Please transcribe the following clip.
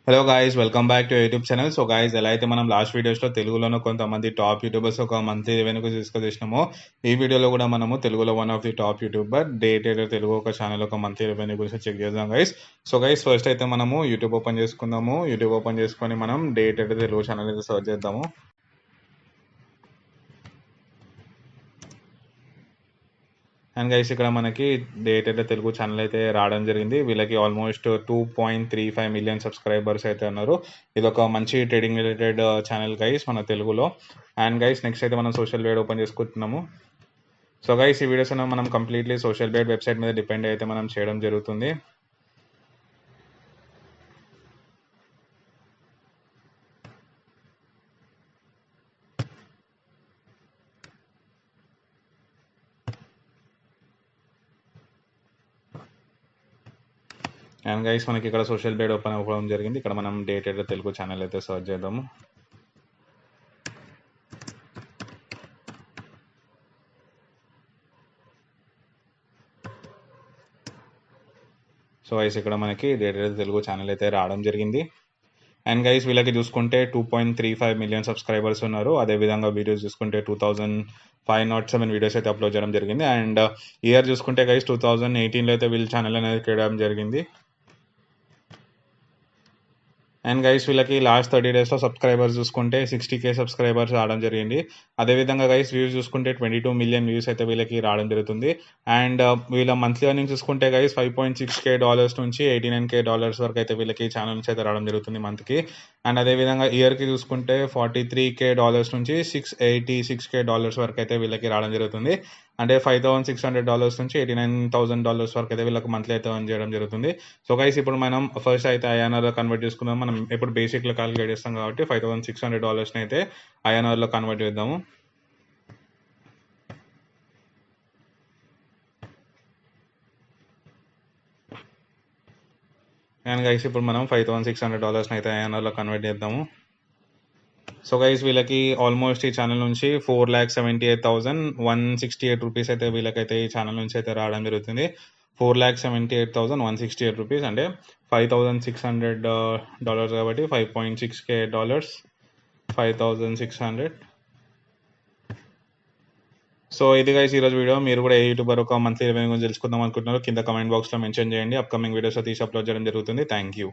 Hello guys, welcome back to YouTube channel. So guys, ఎలా అయితే మనం లాస్ట్ వీడియోస్లో తెలుగులోనూ కొంతమంది టాప్ యూట్యూబర్స్ ఒక మంత్లీ రెవెన్యూ తీసుకొచ్చినామో, ఈ వీడియోలో కూడా మనము తెలుగులో one of the top youtuber Day Tailor Telugu ఒక ఛానల్ ఒక మంత్లీ రెవెన్యూ గురించి చెక్ చేద్దాం గైస్. సో గైస్, ఫస్ట్ అయితే మనము యూట్యూబ్ ఓపెన్ చేసుకుందాము. యూట్యూబ్ ఓపెన్ చేసుకొని మనం డే టైలర్ తెలుగు ఛానల్ అయితే సర్చ్ చేద్దాము. అండ్ గైస్, ఇక్కడ మనకి డేట్ అయితే తెలుగు ఛానల్ అయితే రావడం జరిగింది. వీళ్ళకి ఆల్మోస్ట్ 2.35 మిలియన్ సబ్స్క్రైబర్స్ అయితే ఉన్నారు. ఇది ఒక మంచి ట్రేడింగ్ రిలేటెడ్ ఛానల్ గైస్ మన తెలుగులో. అండ్ గైస్, నెక్స్ట్ అయితే మనం సోషల్ బేడ్ ఓపెన్ చేసుకుంటున్నాము. సో గైస్, ఈ వీడియోస్ మనం కంప్లీట్లీ సోషల్ బేడ్ వెబ్సైట్ మీద డిపెండ్ అయితే మనం చేయడం జరుగుతుంది. అండ్ గైస్, మనకి ఇక్కడ సోషల్ బేడ్ ఓపెన్ అవ్వడం జరిగింది. ఇక్కడ మనం డేట్ అయితే తెలుగు ఛానల్ అయితే సర్చ్ చేద్దాము. సో గైస్, ఇక్కడ మనకి డేట్ అయితే తెలుగు ఛానల్ అయితే రావడం జరిగింది. అండ్ గైస్, వీళ్ళకి చూసుకుంటే 2.35 మిలియన్ సబ్స్క్రైబర్స్ ఉన్నారు. అదేవిధంగా వీడియోస్ చూసుకుంటే 2507 వీడియోస్ అయితే అప్లోడ్ చేయడం జరిగింది. అండ్ ఇయర్ చూసుకుంటే గైస్ 2018లో అయితే వీళ్ళ ఛానల్ అనేది చేయడం జరిగింది. అండ్ గైస్, వీళ్ళకి లాస్ట్ 30 డేస్లో సబ్స్క్రైబర్స్ చూసుకుంటే 60K సబ్స్క్రైబర్స్ రావడం జరిగింది. అదేవిధంగా గైస్, వ్యూస్ చూసుకుంటే 22 మిలియన్ వ్యూస్ అయితే వీళ్ళకి రావడం జరుగుతుంది. అండ్ వీళ్ళ మంత్లీ అర్నింగ్ చూసుకుంటే గైస్ $5.6K నుంచి $89K వరకు అయితే వీళ్ళకి ఛానల్ నుంచి అయితే రావడం జరుగుతుంది మంత్కి. అండ్ అదేవిధంగా ఇయర్కి చూసుకుంటే $43K నుంచి $686K వరకు అయితే వీళ్ళకి రావడం జరుగుతుంది. అంటే $5,600 నుంచి $89,000 వరకు అయితే వీళ్ళకి మంత్లీ అయితే ఎర్న్ చేయడం జరుగుతుంది. సో గైస్, ఇప్పుడు మనం ఫస్ట్ అయితే ఐఎన్ఆర్లో కన్వర్ట్ చేసుకుందాం. మనం ఇప్పుడు బేసిక్లో క్యాలిక్యులేట్ చేస్తాం కాబట్టి $5,600 అయితే ఐఎన్ఆర్లో కన్వర్ట్ చేద్దాము. అండ్ గైస్, ఇప్పుడు మనం $5,600 అయితే ఐఎన్ఆర్లో కన్వర్ట్ చేద్దాము. సో గైస్, వీళ్ళకి ఆల్మోస్ట్ ఈ ఛానల్ నుంచి 4,78,168 రూపీస్ అయితే వీళ్ళకైతే ఈ ఛానల్ నుంచి అయితే రావడం జరుగుతుంది. 4,78,168 రూపీస్ అంటే $5,600 కాబట్టి $5.6K, 5,600. సో ఇది గైస్ ఈరోజు వీడియో. మీరు కూడా ఏ యూట్యూబర్ ఒక మంత్లీ రెవెన్యూ గురించి తెలుసుకుందాం అనుకుంటున్నారో కింద కమెంట్ బాక్స్లో మెన్షన్ చేయండి. అప్కమింగ్ వీడియోస్లో తీసి అప్లోడ్ చేయడం జరుగుతుంది. Thank you.